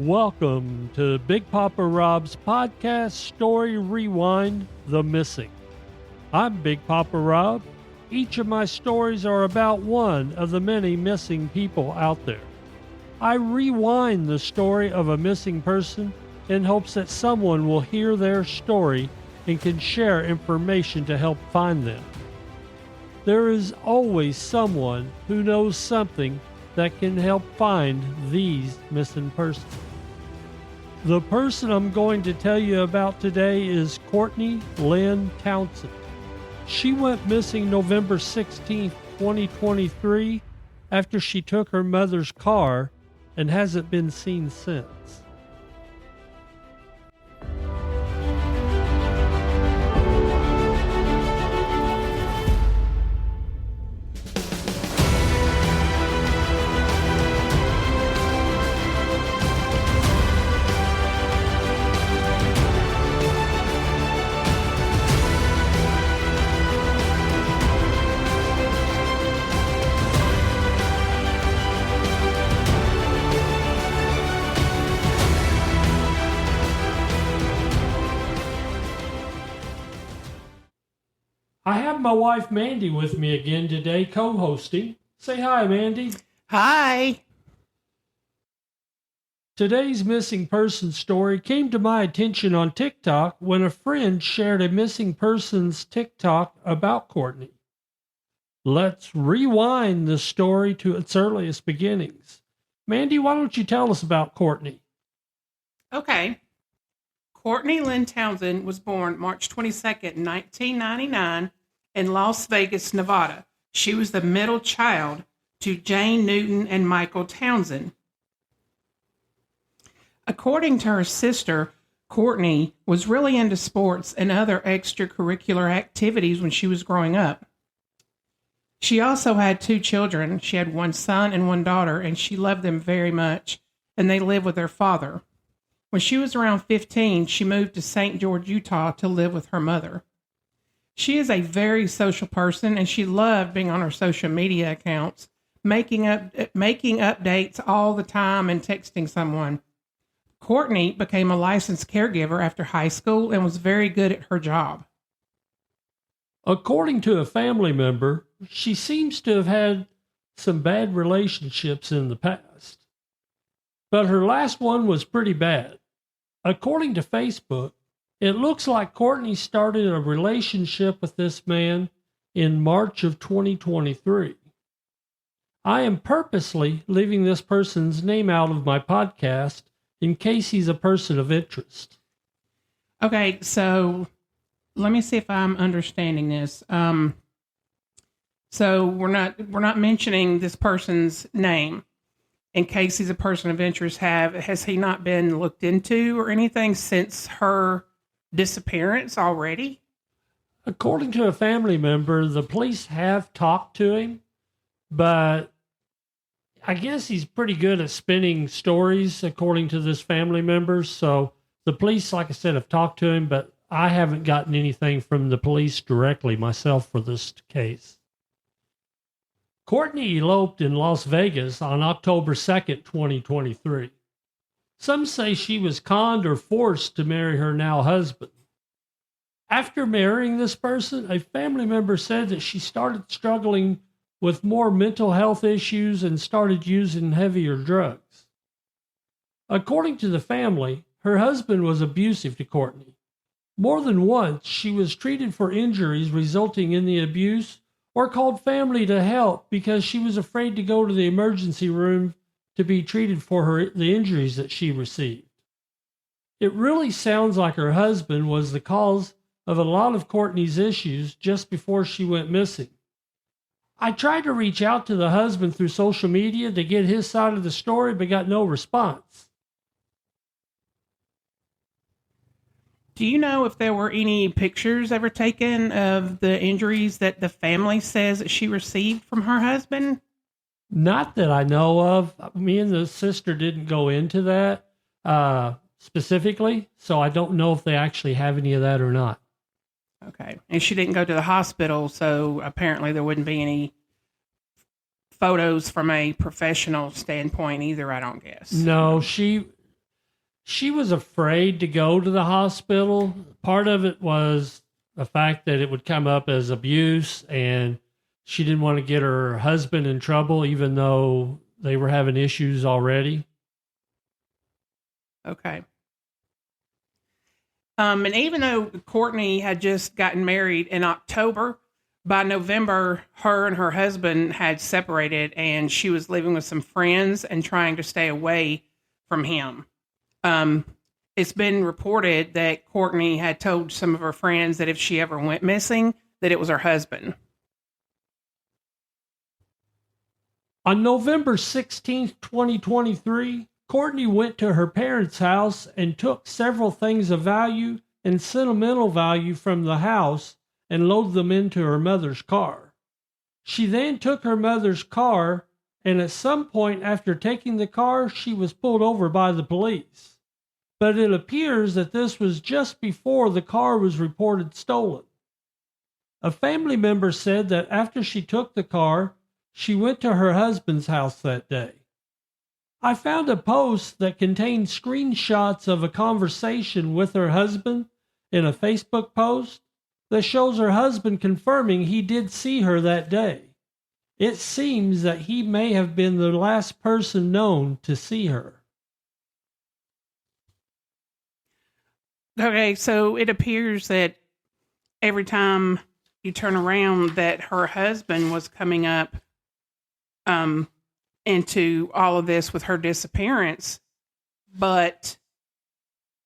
Welcome to Big Papa Rob's podcast Story Rewind, The Missing. I'm Big Papa Rob. Each of my stories are about one of the many missing people out there. I rewind the story of a missing person in hopes that someone will hear their story and can share information to help find them. There is always someone who knows something that can help find these missing persons. The person I'm going to tell you about today is Courtney Lynne Townsend. She went missing November 16, 2023, after she took her mother's car and hasn't been seen since. I have my wife Mandy with me again today, co-hosting. Say hi, Mandy. Hi. Today's missing person story came to my attention on TikTok when a friend shared a missing person's TikTok about Courtney. Let's rewind the story to its earliest beginnings. Mandy, why don't you tell us about Courtney? Okay. Courtney Lynne Townsend was born March 22nd, 1999 in Las Vegas, Nevada. She was the middle child to Jane Newton and Michael Townsend. According to her sister, Courtney was really into sports and other extracurricular activities when she was growing up. She also had two children. She had one son and one daughter, and she loved them very much, and they lived with their father. When she was around 15, she moved to St. George, Utah to live with her mother. She is a very social person, and she loved being on her social media accounts, making updates all the time and texting someone. Courtney became a licensed caregiver after high school and was very good at her job. According to a family member, she seems to have had some bad relationships in the past. But her last one was pretty bad. According to Facebook, it looks like Courtney started a relationship with this man in March of 2023. I am purposely leaving this person's name out of my podcast in case he's a person of interest. Okay, so let me see if I'm understanding this. So we're not mentioning this person's name. In case he's a person of interest, has he not been looked into or anything since her disappearance already? According to a family member, the police have talked to him, but I guess he's pretty good at spinning stories, according to this family member. So the police, like I said, have talked to him, but I haven't gotten anything from the police directly myself for this case. Courtney eloped in Las Vegas on October 2nd, 2023. Some say she was conned or forced to marry her now husband. After marrying this person, a family member said that she started struggling with more mental health issues and started using heavier drugs. According to the family, her husband was abusive to Courtney. More than once, she was treated for injuries resulting in the abuse or called family to help because she was afraid to go to the emergency room to be treated for the injuries that she received. It really sounds like her husband was the cause of a lot of Courtney's issues just before she went missing. I tried to reach out to the husband through social media to get his side of the story, but got no response. Do you know if there were any pictures ever taken of the injuries that the family says that she received from her husband? Not that I know of. Me and the sister didn't go into that specifically, so I don't know if they actually have any of that or not. Okay. And she didn't go to the hospital, so apparently there wouldn't be any photos from a professional standpoint either, I don't guess. No, she She was afraid to go to the hospital. Part of it was the fact that it would come up as abuse, and she didn't want to get her husband in trouble, even though they were having issues already. Okay. And even though Courtney had just gotten married in October, by November, her and her husband had separated, and she was living with some friends and trying to stay away from him. It's been reported that Courtney had told some of her friends that if she ever went missing, that it was her husband. On November 16th, 2023, Courtney went to her parents' house and took several things of value and sentimental value from the house and loaded them into her mother's car. She then took her mother's car, and at some point after taking the car, she was pulled over by the police. But it appears that this was just before the car was reported stolen. A family member said that after she took the car, she went to her husband's house that day. I found a post that contained screenshots of a conversation with her husband in a Facebook post that shows her husband confirming he did see her that day. It seems that he may have been the last person known to see her. Okay, so it appears that every time you turn around that her husband was coming up into all of this with her disappearance, but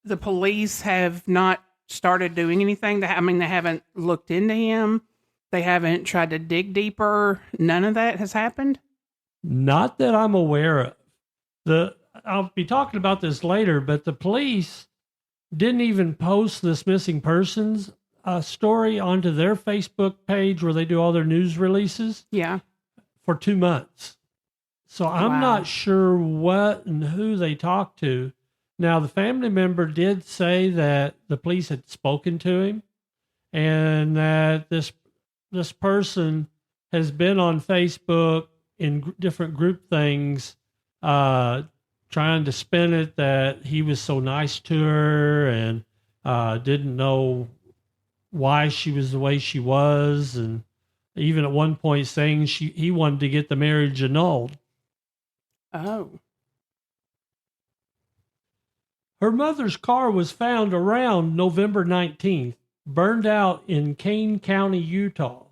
the police have not started doing anything. They haven't looked into him. They haven't tried to dig deeper. None of that has happened. Not that I'm aware of. I'll be talking about this later, but the police didn't even post this missing persons story onto their Facebook page where they do all their news releases. Yeah. For 2 months. So I'm Wow. not sure what and who they talked to. Now, the family member did say that the police had spoken to him and that this person has been on Facebook in different group things, trying to spin it that he was so nice to her and didn't know why she was the way she was, and even at one point saying he wanted to get the marriage annulled. Oh. Her mother's car was found around November 19th, burned out in Kane County, Utah.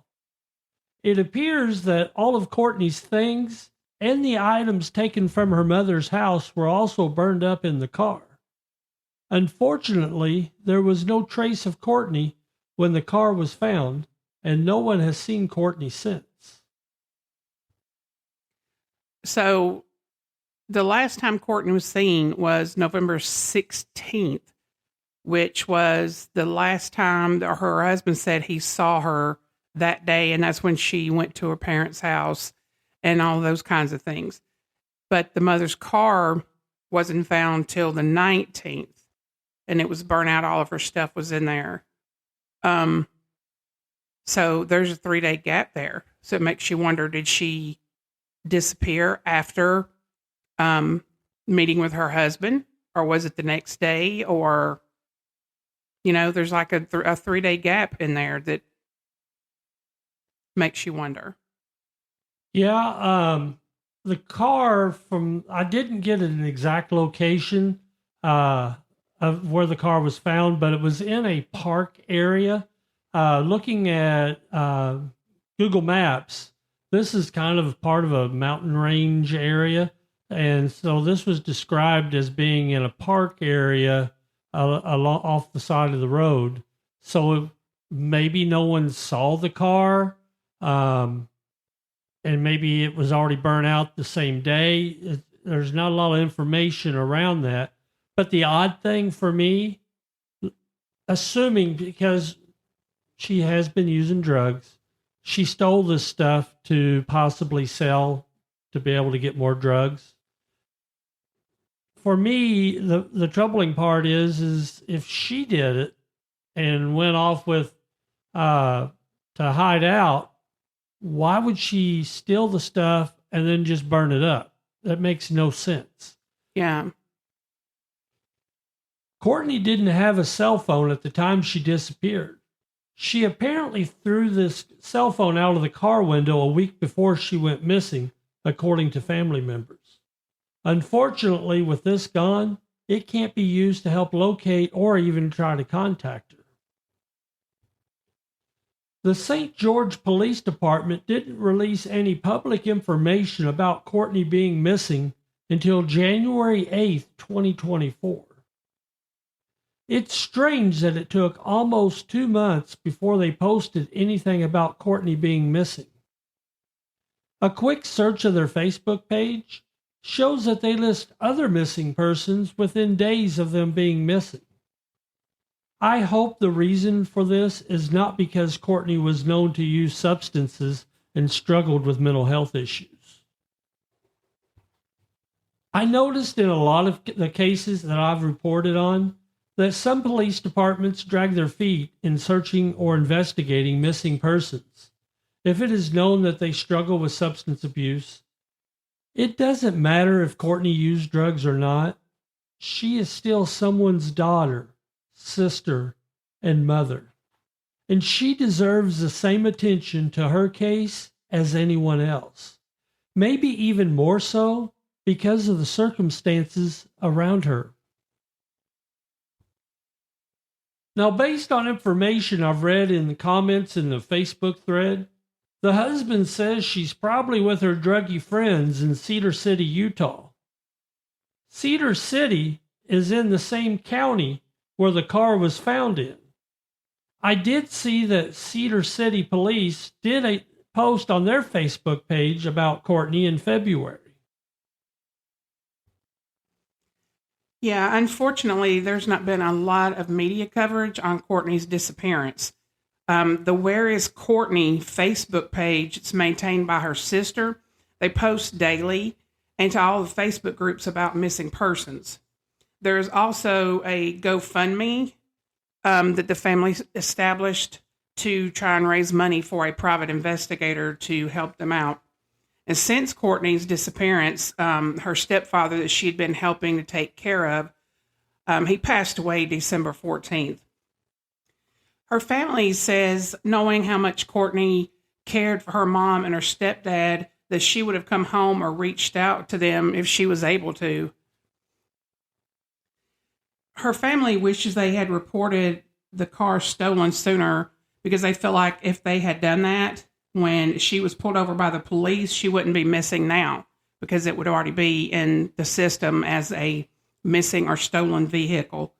It appears that all of Courtney's things and the items taken from her mother's house were also burned up in the car. Unfortunately, there was no trace of Courtney when the car was found, and no one has seen Courtney since. So the last time Courtney was seen was November 16th, which was the last time that her husband said he saw her that day. And that's when she went to her parents' house and all those kinds of things. But the mother's car wasn't found till the 19th, and it was burnt out. All of her stuff was in there. So there's a 3-day gap there. So it makes you wonder, did she disappear after meeting with her husband, or was it the next day? Or, there's like a 3-day gap in there that makes you wonder. Yeah, the car I didn't get an exact location of where the car was found, but it was in a park area. Looking at Google Maps, this is kind of part of a mountain range area. And so this was described as being in a park area off the side of the road. So maybe no one saw the car, and maybe it was already burnt out the same day. There's not a lot of information around that. But the odd thing for me, assuming because she has been using drugs, she stole this stuff to possibly sell to be able to get more drugs. For me, the troubling part is if she did it and went off with to hide out, why would she steal the stuff and then just burn it up? That makes no sense. Yeah. Courtney didn't have a cell phone at the time she disappeared. She apparently threw this cell phone out of the car window a week before she went missing, according to family members. Unfortunately, with this gone, it can't be used to help locate or even try to contact her. The St. George Police Department didn't release any public information about Courtney being missing until January 8th, 2024. It's strange that it took almost 2 months before they posted anything about Courtney being missing. A quick search of their Facebook page shows that they list other missing persons within days of them being missing. I hope the reason for this is not because Courtney was known to use substances and struggled with mental health issues. I noticed in a lot of the cases that I've reported on that some police departments drag their feet in searching or investigating missing persons. If it is known that they struggle with substance abuse, it doesn't matter if Courtney used drugs or not. She is still someone's daughter, sister, and mother. And she deserves the same attention to her case as anyone else. Maybe even more so because of the circumstances around her. Now, based on information I've read in the comments in the Facebook thread, the husband says she's probably with her druggy friends in Cedar City, Utah. Cedar City is in the same county where the car was found in. I did see that Cedar City Police did a post on their Facebook page about Courtney in February. Yeah, unfortunately, there's not been a lot of media coverage on Courtney's disappearance. The Where is Courtney Facebook page, it's maintained by her sister. They post daily and to all the Facebook groups about missing persons. There's also a GoFundMe that the family established to try and raise money for a private investigator to help them out. And since Courtney's disappearance, her stepfather that she'd been helping to take care of, he passed away December 14th. Her family says, knowing how much Courtney cared for her mom and her stepdad, that she would have come home or reached out to them if she was able to. Her family wishes they had reported the car stolen sooner because they feel like if they had done that, when she was pulled over by the police, she wouldn't be missing now because it would already be in the system as a missing or stolen vehicle.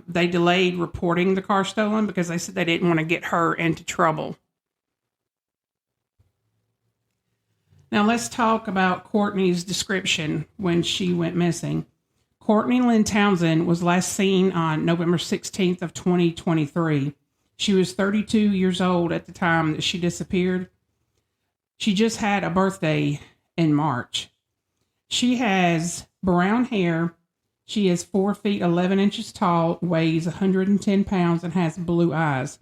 They delayed reporting the car stolen because they said they didn't want to get her into trouble. Now let's talk about Courtney's description when she went missing. Courtney Lynne Townsend was last seen on November 16th of 2023. She was 32 years old at the time that she disappeared. She just had a birthday in March. She has brown hair. She is 4 feet 11 inches tall, weighs 110 pounds, and has blue eyes.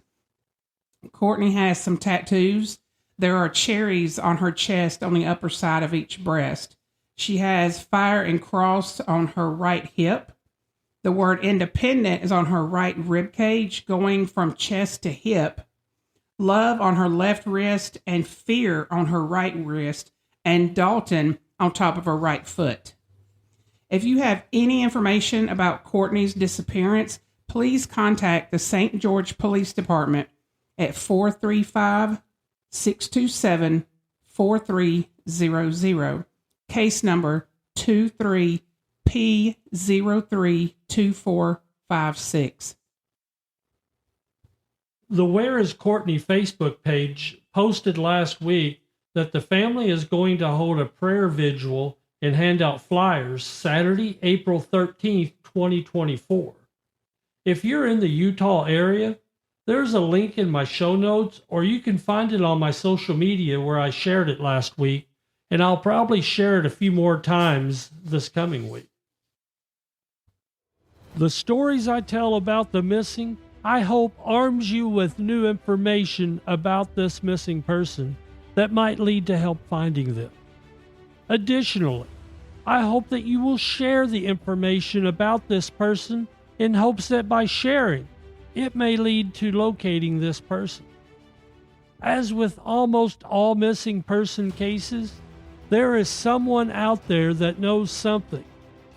Courtney has some tattoos. There are cherries on her chest on the upper side of each breast. She has fire and cross on her right hip. The word independent is on her right rib cage, going from chest to hip. Love on her left wrist and fear on her right wrist, and Dalton on top of her right foot. If you have any information about Courtney's disappearance, please contact the St. George Police Department at 435-627-4300. Case number 23P032456. The Where is Courtney Facebook page posted last week that the family is going to hold a prayer vigil and hand out flyers Saturday, April 13th, 2024. If you're in the Utah area, there's a link in my show notes, or you can find it on my social media where I shared it last week, and I'll probably share it a few more times this coming week. The stories I tell about the missing, I hope arms you with new information about this missing person that might lead to help finding them. Additionally, I hope that you will share the information about this person in hopes that by sharing, it may lead to locating this person. As with almost all missing person cases, there is someone out there that knows something.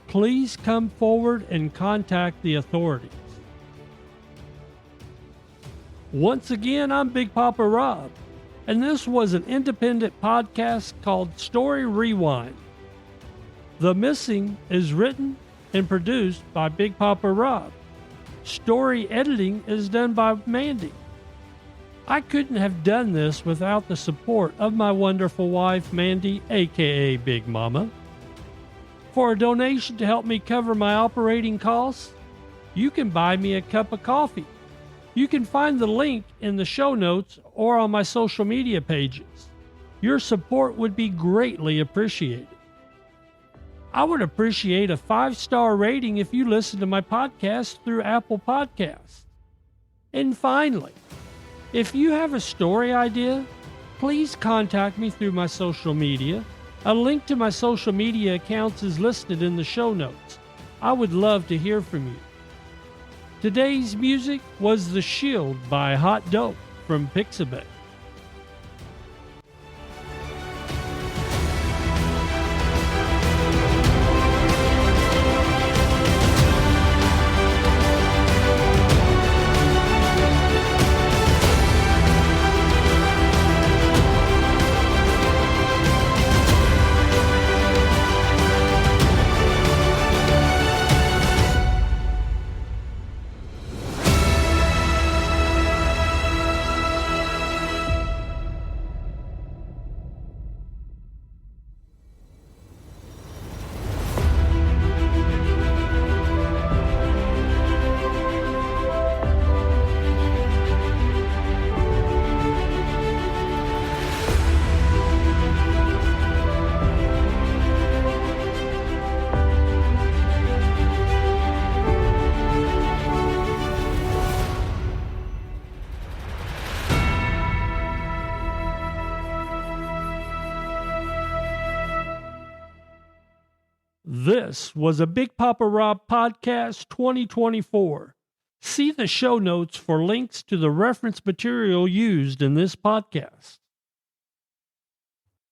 Please come forward and contact the authorities. Once again, I'm Big Papa Rob, and this was an independent podcast called Story Rewind. The Missing is written and produced by Big Papa Rob. Story editing is done by Mandy. I couldn't have done this without the support of my wonderful wife, Mandy, aka Big Mama. For a donation to help me cover my operating costs, you can buy me a cup of coffee. You can find the link in the show notes or on my social media pages. Your support would be greatly appreciated. I would appreciate a 5-star rating if you listen to my podcast through Apple Podcasts. And finally, if you have a story idea, please contact me through my social media. A link to my social media accounts is listed in the show notes. I would love to hear from you. Today's music was The Shield by Hot Dope from Pixabay. This was a Big Papa Rob Podcast 2024. See the show notes for links to the reference material used in this podcast.